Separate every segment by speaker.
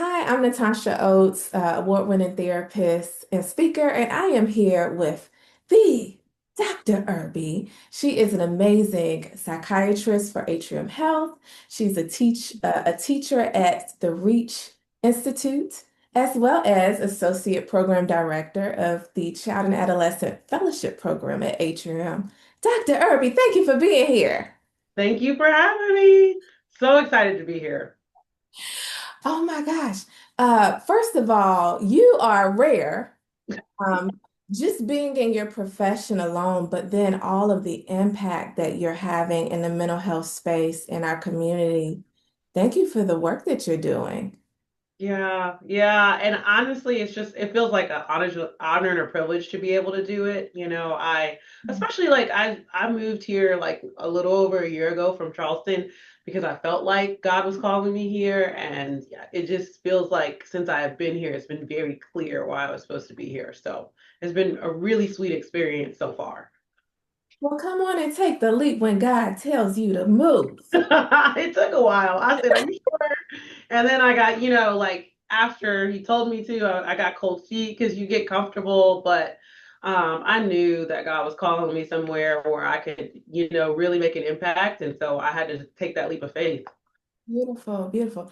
Speaker 1: Hi, I'm Natasha Oates, award-winning therapist and speaker, and I am here with the Dr. Irby. She is an amazing psychiatrist for Atrium Health. She's a teacher at the Reach Institute, as well as associate program director of the Child and Adolescent Fellowship Program at Atrium. Dr. Irby, thank you for being here.
Speaker 2: Thank you for having me. So excited to be here.
Speaker 1: Oh my gosh. First of all, you are rare. Um, just being in your profession alone, but then all of the impact that you're having in the mental health space in our community. Thank you for the work that you're doing.
Speaker 2: Yeah. And honestly, it feels like an honor and a privilege to be able to do it. Especially like I moved here like a little over a year ago from Charleston because I felt like God was calling me here. And yeah, it just feels like since I have been here, it's been very clear why I was supposed to be here. So it's been a really sweet experience so far.
Speaker 1: Well, come on and take the leap when God tells you to move.
Speaker 2: It took a while. I said, "Are you sure?" And then I got, like after he told me to, I got cold feet because you get comfortable. But I knew that God was calling me somewhere where I could, really make an impact. And so I had to take that leap of faith.
Speaker 1: Beautiful, beautiful.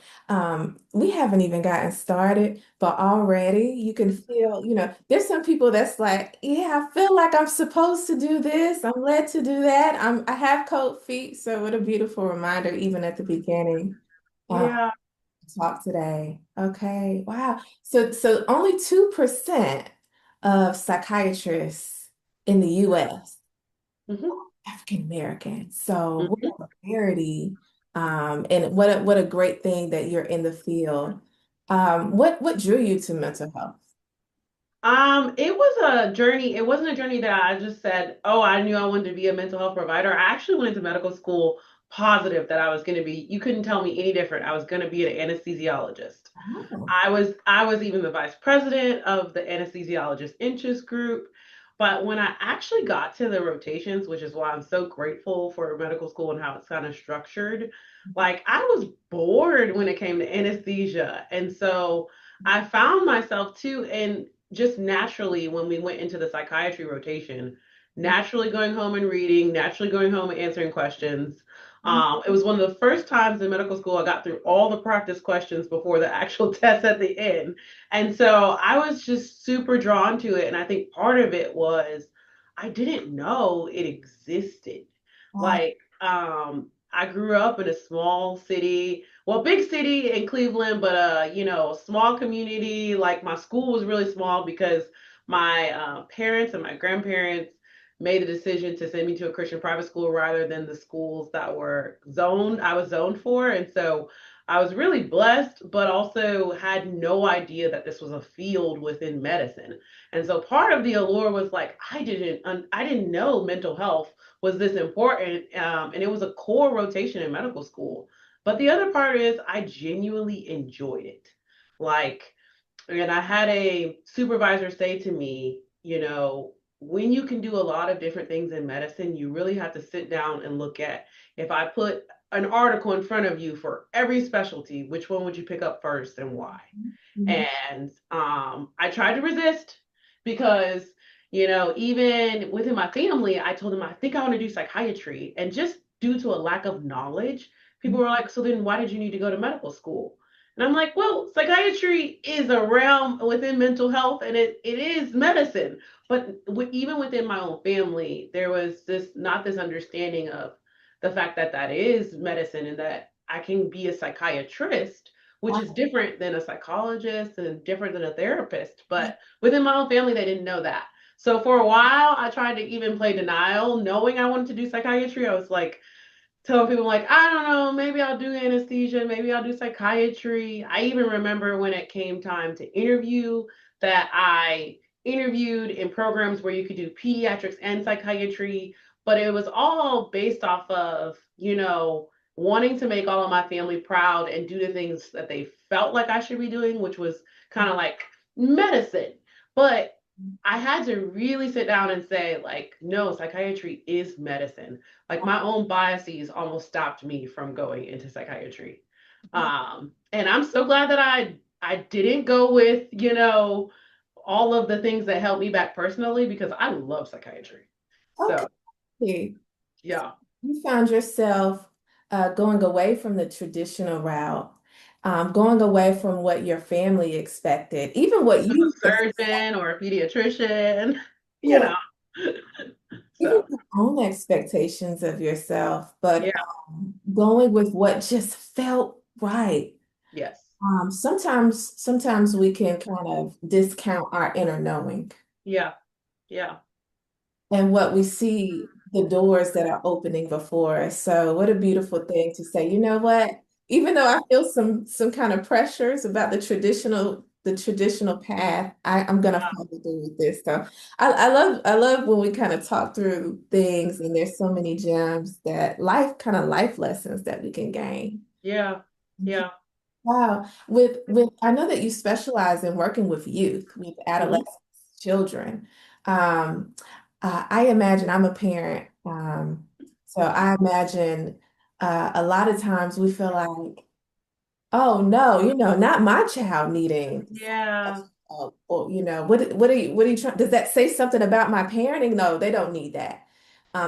Speaker 1: We haven't even gotten started, but already you can feel, there's some people that's like, yeah, I feel like I'm supposed to do this. I'm led to do that. I have cold feet, so what a beautiful reminder, even at the beginning. Uh,
Speaker 2: Yeah.
Speaker 1: talk today. Okay, wow. So only 2% of psychiatrists in the US
Speaker 2: hmm
Speaker 1: African American. So
Speaker 2: hmm
Speaker 1: what a rarity. And what a great thing that you're in the field. What drew you to mental health?
Speaker 2: It was a journey. It wasn't a journey that I just said, oh, I knew I wanted to be a mental health provider. I actually went into medical school positive that I was going to be, you couldn't tell me any different. I was going to be an anesthesiologist.
Speaker 1: Oh,
Speaker 2: I was even the vice president of the anesthesiologist interest group. But when I actually got to the rotations, which is why I'm so grateful for medical school and how it's kind of structured, like I was bored when it came to anesthesia. And so I found myself too, and just naturally when we went into the psychiatry rotation, naturally going home and reading, naturally going home and answering questions. It was one of the first times in medical school I got through all the practice questions before the actual test at the end. And so I was just super drawn to it. And I think part of it was I didn't know it existed.
Speaker 1: wow.
Speaker 2: I grew up in a small city, well, big city in Cleveland, but small community. Like my school was really small because my parents and my grandparents made the decision to send me to a Christian private school rather than the schools that I was zoned for. And so I was really blessed, but also had no idea that this was a field within medicine. And so part of the allure was like, I didn't know mental health was this important. And it was a core rotation in medical school. But the other part is I genuinely enjoyed it. Like, and I had a supervisor say to me, when you can do a lot of different things in medicine, you really have to sit down and look at if I put an article in front of you for every specialty, which one would you pick up first and why?
Speaker 1: Mhm.
Speaker 2: And I tried to resist because, even within my family, I told them I think I want to do psychiatry. And just due to a lack of knowledge, people were like, so then why did you need to go to medical school? And I'm like, well, psychiatry is a realm within mental health and it is medicine. But even within my own family, there was not this understanding of the fact that that is medicine and that I can be a psychiatrist, which is different than a psychologist and different than a therapist. But within my own family, they didn't know that. So for a while, I tried to even play denial, knowing I wanted to do psychiatry. I was like, telling people like, I don't know, maybe I'll do anesthesia, maybe I'll do psychiatry. I even remember when it came time to interview that I interviewed in programs where you could do pediatrics and psychiatry, but it was all based off of, wanting to make all of my family proud and do the things that they felt like I should be doing, which was kind of like medicine. But I had to really sit down and say, like, no, psychiatry is medicine. Like my own biases almost stopped me from going into psychiatry. And I'm so glad that I I didn't go with, all of the things that held me back personally because I love psychiatry. So,
Speaker 1: Okay.
Speaker 2: yeah.
Speaker 1: You found yourself going away from the traditional route, going away from what your family expected, even what
Speaker 2: A
Speaker 1: you
Speaker 2: surgeon or a pediatrician, you
Speaker 1: yeah,
Speaker 2: know.
Speaker 1: even
Speaker 2: So,
Speaker 1: your own expectations of yourself, but
Speaker 2: yeah,
Speaker 1: going with what just felt right.
Speaker 2: yes.
Speaker 1: Sometimes we can kind of discount our inner knowing
Speaker 2: Yeah, yeah.
Speaker 1: and what we see, the doors that are opening before us. So what a beautiful thing to say, you know what? Even though I feel some kind of pressures about the traditional path, I'm gonna follow through with this. So I love when we kind of talk through things and there's so many gems that life lessons that we can gain.
Speaker 2: Yeah, yeah.
Speaker 1: Wow. With I know that you specialize in working with youth, with
Speaker 2: Mhm.
Speaker 1: adolescents, children. Um, I imagine I'm a parent, so I imagine a lot of times we feel like, oh no, not my child needing,
Speaker 2: Yeah,
Speaker 1: or what are you trying? Does that say something about my parenting? No, they don't need that.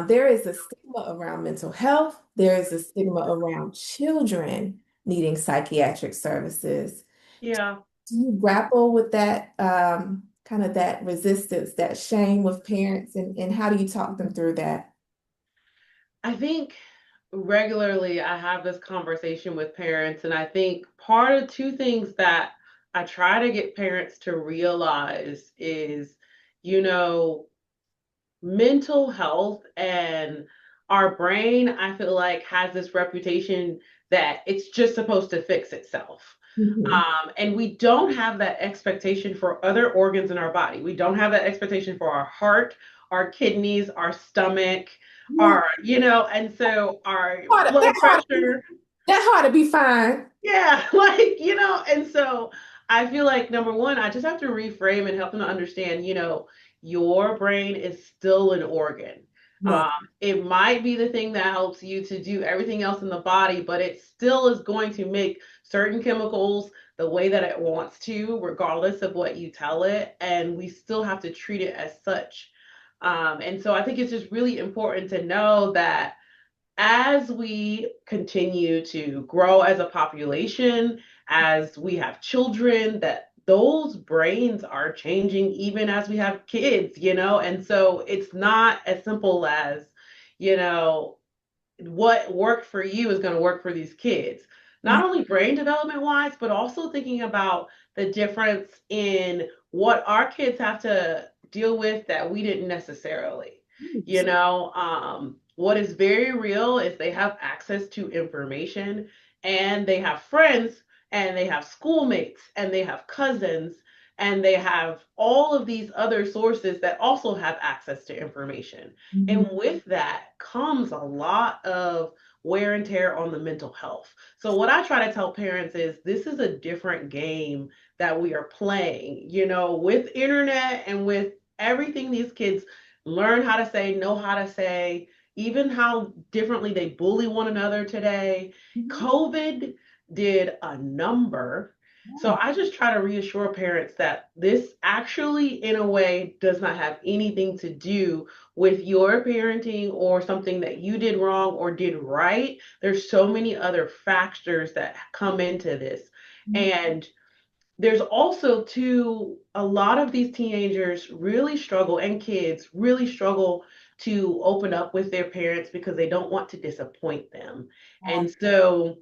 Speaker 1: There is a stigma around mental health. There is a stigma around children needing psychiatric services.
Speaker 2: yeah.
Speaker 1: Do you grapple with that kind of that resistance, that shame with parents, and how do you talk them through that?
Speaker 2: I think regularly I have this conversation with parents, and I think part of two things that I try to get parents to realize is, you know, mental health and our brain, I feel like, has this reputation that it's just supposed to fix itself.
Speaker 1: Mhm.
Speaker 2: And we don't have that expectation for other organs in our body. We don't have that expectation for our heart, our kidneys, our stomach,
Speaker 1: Yeah,
Speaker 2: and so our
Speaker 1: that
Speaker 2: blood
Speaker 1: hard to be,
Speaker 2: pressure.
Speaker 1: that hard to be fine.
Speaker 2: Yeah, and so I feel like number one, I just have to reframe and help them to understand, your brain is still an organ.
Speaker 1: Yeah.
Speaker 2: It might be the thing that helps you to do everything else in the body, but it still is going to make certain chemicals the way that it wants to, regardless of what you tell it, and we still have to treat it as such. And so I think it's just really important to know that as we continue to grow as a population, as we have children, that those brains are changing even as we have kids, and so it's not as simple as, you know, what worked for you is going to work for these kids. Not only brain development wise, but also thinking about the difference in what our kids have to deal with that we didn't necessarily. What is very real is they have access to information and they have friends and they have schoolmates and they have cousins and they have all of these other sources that also have access to information.
Speaker 1: Mhm.
Speaker 2: And with that comes a lot of wear and tear on the mental health. So, what I try to tell parents is this is a different game that we are playing, with internet and with everything these kids learn how to say, know how to say, even how differently they bully one another today.
Speaker 1: Mhm.
Speaker 2: COVID did a number. So I just try to reassure parents that this actually, in a way, does not have anything to do with your parenting or something that you did wrong or did right. There's so many other factors that come into this. And there's also too a lot of these teenagers really struggle and kids really struggle to open up with their parents because they don't want to disappoint them. And so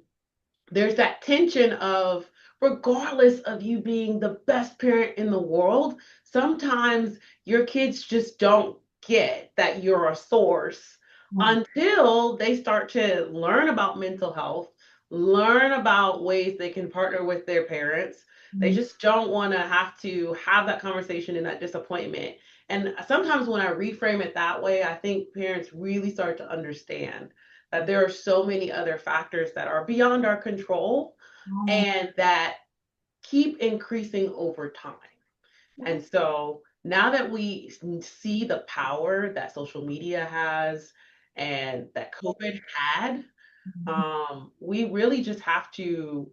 Speaker 2: there's that tension of regardless of you being the best parent in the world, sometimes your kids just don't get that you're a source until they start to learn about mental health, learn about ways they can partner with their parents. They just don't want to have that conversation and that disappointment. And sometimes when I reframe it that way, I think parents really start to understand that there are so many other factors that are beyond our control and that keep increasing over time. And so now that we see the power that social media has and that COVID had, we really just have to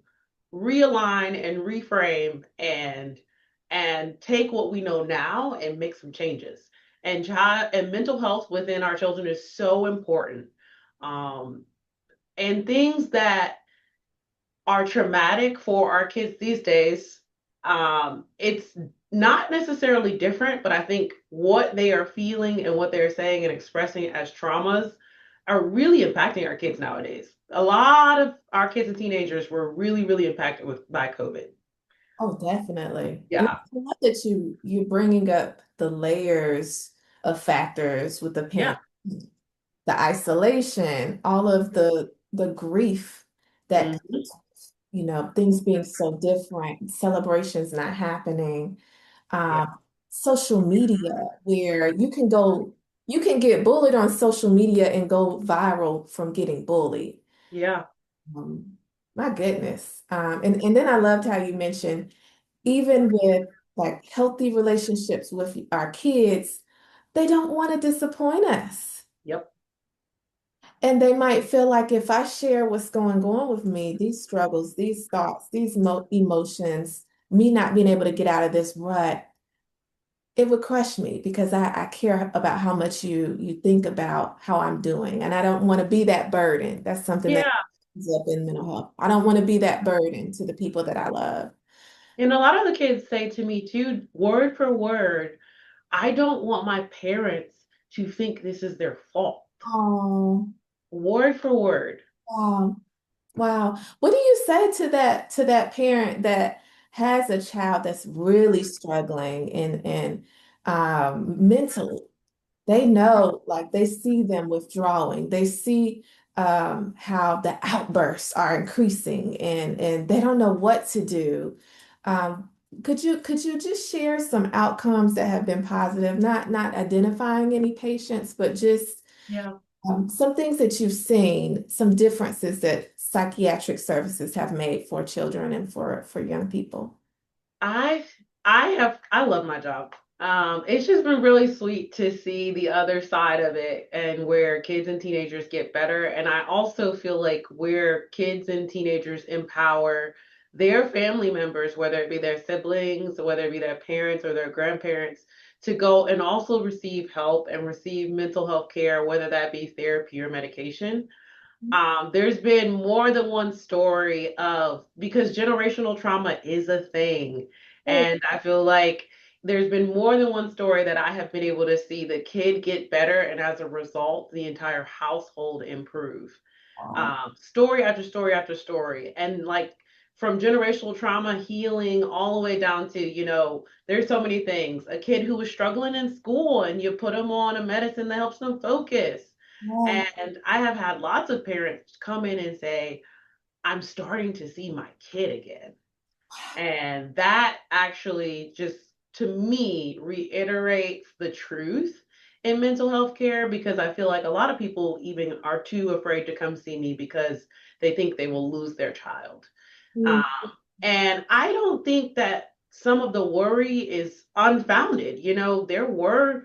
Speaker 2: realign and reframe and take what we know now and make some changes. And child and mental health within our children is so important. Um, and things that are traumatic for our kids these days, it's not necessarily different, but I think what they are feeling and what they're saying and expressing as traumas are really impacting our kids nowadays. A lot of our kids and teenagers were really, really impacted by COVID.
Speaker 1: Oh, definitely. And
Speaker 2: Yeah,
Speaker 1: I love that you're bringing up the layers of factors with the
Speaker 2: yeah,
Speaker 1: pandemic, the isolation, all of the grief that,
Speaker 2: hmm
Speaker 1: things being so different, celebrations not happening,
Speaker 2: yeah,
Speaker 1: um, social media, where you can get bullied on social media and go viral from getting bullied.
Speaker 2: yeah,
Speaker 1: Um, my goodness. And then I loved how you mentioned, even with like healthy relationships with our kids, they don't want to disappoint us.
Speaker 2: yep,
Speaker 1: And they might feel like if I share what's going on with me, these struggles, these thoughts, these emotions, me not being able to get out of this rut, it would crush me because I care about how much you think about how I'm doing. And I don't want to be that burden. That's something that
Speaker 2: yeah.
Speaker 1: comes up in mental health. I don't want to be that burden to the people that I love.
Speaker 2: And a lot of the kids say to me too, word for word, I don't want my parents to think this is their fault.
Speaker 1: Oh,
Speaker 2: Word for word.
Speaker 1: wow. Wow. What do you say to that parent that has a child that's really struggling and mentally? They know, like they see them withdrawing. They see how the outbursts are increasing and they don't know what to do. Um, could you just share some outcomes that have been positive, not identifying any patients, but just
Speaker 2: Yeah.
Speaker 1: some things that you've seen, some differences that psychiatric services have made for children and for young people?
Speaker 2: I I love my job. It's just been really sweet to see the other side of it and where kids and teenagers get better. And I also feel like where kids and teenagers empower their family members, whether it be their siblings, whether it be their parents or their grandparents, to go and also receive help and receive mental health care, whether that be therapy or medication. There's been more than one story of because generational trauma is a thing.
Speaker 1: Oh,
Speaker 2: And I feel like there's been more than one story that I have been able to see the kid get better, and as a result, the entire household improve.
Speaker 1: wow.
Speaker 2: Story after story after story. And like from generational trauma healing all the way down to, there's so many things. A kid who was struggling in school and you put them on a medicine that helps them focus.
Speaker 1: Yeah.
Speaker 2: And I have had lots of parents come in and say, I'm starting to see my kid again. And that actually just, to me, reiterates the truth in mental health care because I feel like a lot of people even are too afraid to come see me because they think they will lose their child. Um,
Speaker 1: Mm,
Speaker 2: and I don't think that some of the worry is unfounded. There were,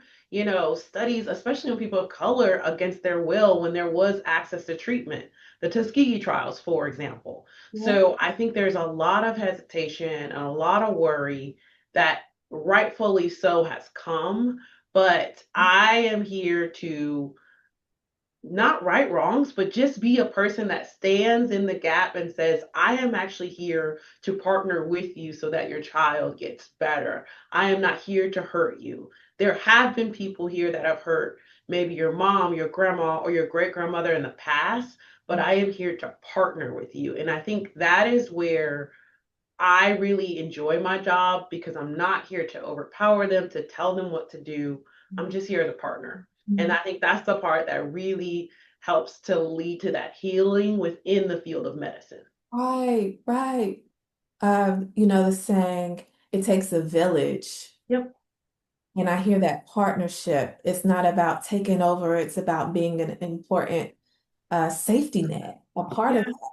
Speaker 2: studies, especially on people of color, against their will when there was access to treatment. The Tuskegee trials, for example.
Speaker 1: yeah.
Speaker 2: So I think there's a lot of hesitation and a lot of worry that rightfully so has come. But I am here to not right wrongs, but just be a person that stands in the gap and says, I am actually here to partner with you so that your child gets better. I am not here to hurt you. There have been people here that have hurt maybe your mom, your grandma, or your great grandmother in the past, but I am here to partner with you. And I think that is where I really enjoy my job because I'm not here to overpower them, to tell them what to do. I'm just here as a partner. And
Speaker 1: Mm.
Speaker 2: I think that's the part that really helps to lead to that healing within the field of medicine.
Speaker 1: Right, right. The saying, it takes a village.
Speaker 2: Yep.
Speaker 1: And I hear that partnership. It's not about taking over, it's about being an important safety net, a part of
Speaker 2: Yeah.
Speaker 1: that.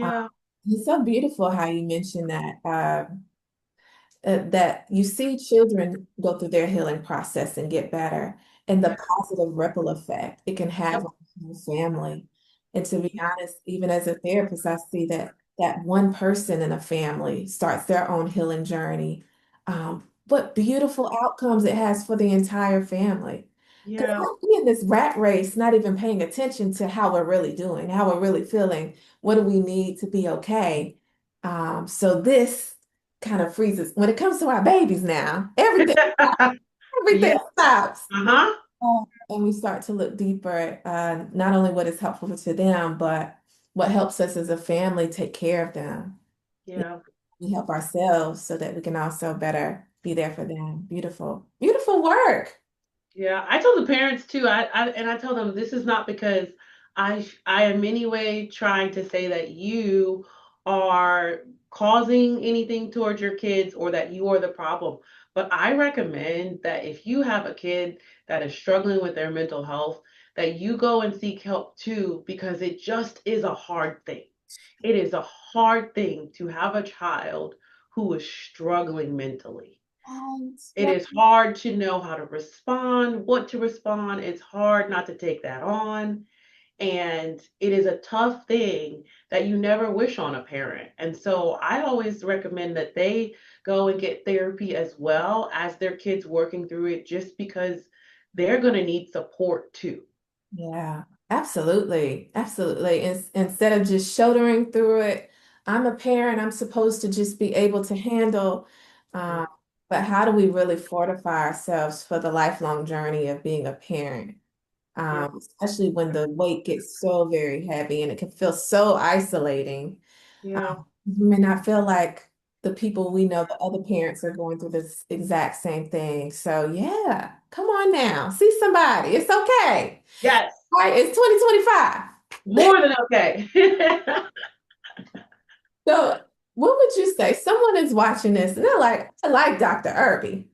Speaker 1: Uh,
Speaker 2: Yeah.
Speaker 1: it's so beautiful how you mentioned that you see children go through their healing process and get better, and the
Speaker 2: Yeah.
Speaker 1: positive ripple effect it can have
Speaker 2: Yep.
Speaker 1: on the whole family. And to be honest, even as a therapist, I see that that one person in a family starts their own healing journey, what beautiful outcomes it has for the entire family. Because
Speaker 2: Yeah.
Speaker 1: we in this rat race, not even paying attention to how we're really doing, how we're really feeling, what do we need to be okay? So this kind of freezes when it comes to our babies now,
Speaker 2: Yeah.
Speaker 1: everything stops.
Speaker 2: Uh-huh.
Speaker 1: And we start to look deeper at not only what is helpful to them, but what helps us as a family take care of them.
Speaker 2: Yeah.
Speaker 1: We help ourselves so that we can also better be there for them. Beautiful, beautiful work.
Speaker 2: Yeah, I tell the parents too. I tell them this is not because I am in any way trying to say that you are causing anything towards your kids or that you are the problem. But I recommend that if you have a kid that is struggling with their mental health, that you go and seek help too, because it just is a hard thing. It is a hard thing to have a child who is struggling mentally. It
Speaker 1: Right.
Speaker 2: is hard to know how to respond, what to respond. It's hard not to take that on. And it is a tough thing that you never wish on a parent. And so I always recommend that they go and get therapy as well as their kids working through it, just because they're going to need support too.
Speaker 1: Yeah, absolutely. Absolutely. Instead of just shouldering through it, I'm a parent, I'm supposed to just be able to handle.
Speaker 2: Yeah.
Speaker 1: Um, but how do we really fortify ourselves for the lifelong journey of being a parent?
Speaker 2: Yeah.
Speaker 1: Especially when the weight gets so very heavy and it can feel so isolating.
Speaker 2: Yeah.
Speaker 1: You may not feel like the people we know, the other parents are going through this exact same thing. So yeah, come on now, see somebody. It's okay.
Speaker 2: Yes.
Speaker 1: Right? It's 2025.
Speaker 2: More than okay.
Speaker 1: So what would you say? Someone is watching this and they're like, I like Dr. Irby.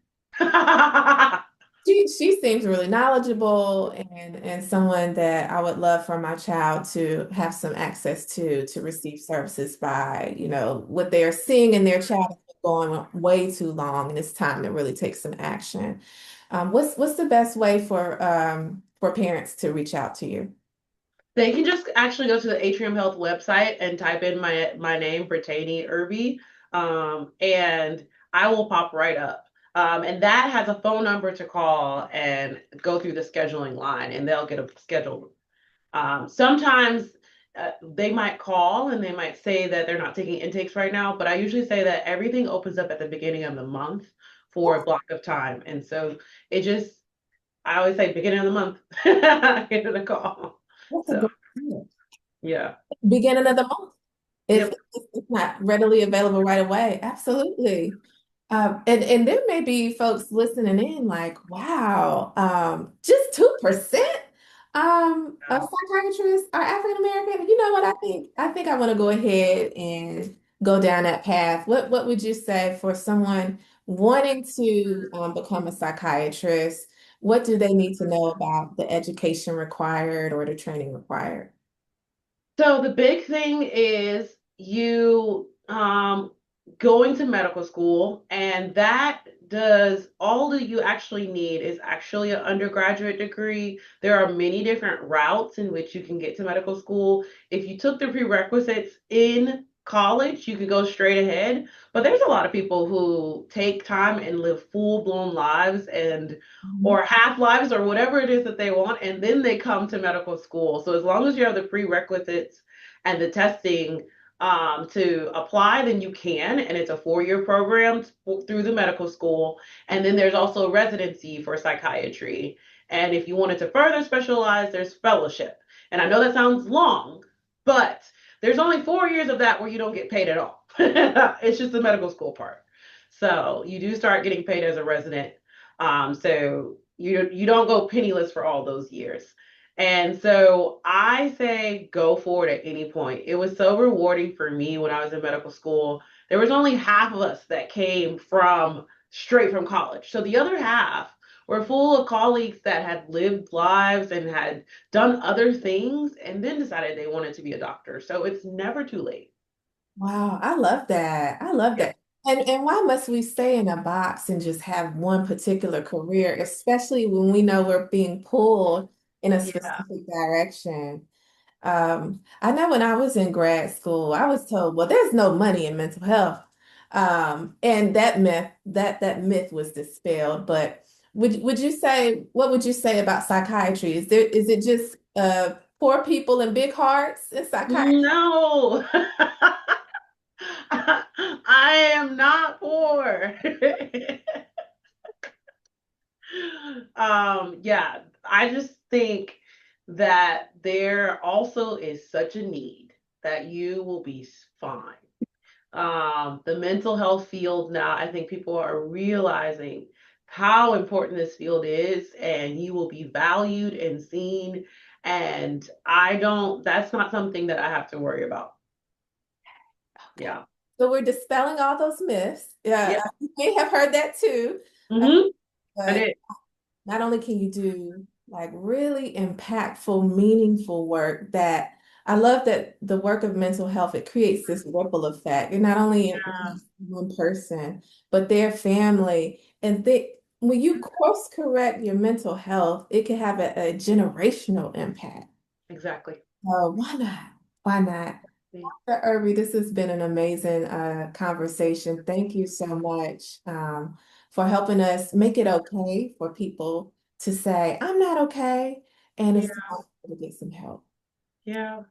Speaker 1: She seems really knowledgeable and someone that I would love for my child to have some access to receive services by, what they're seeing in their child has been going way too long and it's time to really take some action. What's the best way for parents to reach out to you?
Speaker 2: They can just actually go to the Atrium Health website and type in my name, Brittany Irby, and I will pop right up. And that has a phone number to call and go through the scheduling line, and they'll get a scheduled. Sometimes they might call and they might say that they're not taking intakes right now, but I usually say that everything opens up at the beginning of the month for a block of time, and so it just I always say beginning of the month, get a call.
Speaker 1: That's a
Speaker 2: So
Speaker 1: great idea.
Speaker 2: yeah.
Speaker 1: Beginning of the month. If
Speaker 2: Yep.
Speaker 1: it's not readily available right away, absolutely. And there may be folks listening in like, wow, just 2% of psychiatrists are African American. You know what I think? I think I want to go ahead and go down that path. What would you say for someone wanting to become a psychiatrist? What do they need to know about the education required or the training required?
Speaker 2: So the big thing is you going to medical school, and that does all that you actually need is actually an undergraduate degree. There are many different routes in which you can get to medical school. If you took the prerequisites in college, you could go straight ahead. But there's a lot of people who take time and live full-blown lives and
Speaker 1: Mhm.
Speaker 2: or half lives or whatever it is that they want, and then they come to medical school. So as long as you have the prerequisites and the testing to apply, then you can, and it's a 4-year program through the medical school. And then there's also residency for psychiatry. And if you wanted to further specialize, there's fellowship. And I know that sounds long, but there's only 4 years of that where you don't get paid at all. It's just the medical school part. So you do start getting paid as a resident. So you don't go penniless for all those years. And so I say go for it at any point. It was so rewarding for me when I was in medical school. There was only half of us that came from straight from college. So the other half were full of colleagues that had lived lives and had done other things and then decided they wanted to be a doctor. So it's never too late.
Speaker 1: Wow, I love that. I love
Speaker 2: Yeah.
Speaker 1: that. And why must we stay in a box and just have one particular career, especially when we know we're being pulled in a
Speaker 2: Yeah.
Speaker 1: specific direction? I know when I was in grad school, I was told, well, there's no money in mental health. And that myth was dispelled. But would you say, what would you say about psychiatry? Is it just poor people and big hearts in psychiatry?
Speaker 2: No, I am not poor. Yeah, I just think that there also is such a need that you will be fine. The mental health field now, I think people are realizing how important this field is, and you will be valued and seen. And that's not something that I have to worry about.
Speaker 1: Okay.
Speaker 2: Yeah.
Speaker 1: So we're dispelling all those myths. Yeah,
Speaker 2: Yeah.
Speaker 1: you may have heard that too. Uh,
Speaker 2: Mm-hmm. I
Speaker 1: but
Speaker 2: did.
Speaker 1: not only can you do like really impactful, meaningful work that I love that the work of mental health, it creates this ripple effect. And not only
Speaker 2: Yeah,
Speaker 1: impacts one person, but their family. And when you course correct your mental health, it can have a generational impact.
Speaker 2: exactly.
Speaker 1: So why not? Why not? Dr. Irby, this has been an amazing conversation. Thank you so much for helping us make it okay for people to say, I'm not okay, and
Speaker 2: Yeah,
Speaker 1: it's time to get some help.
Speaker 2: yeah.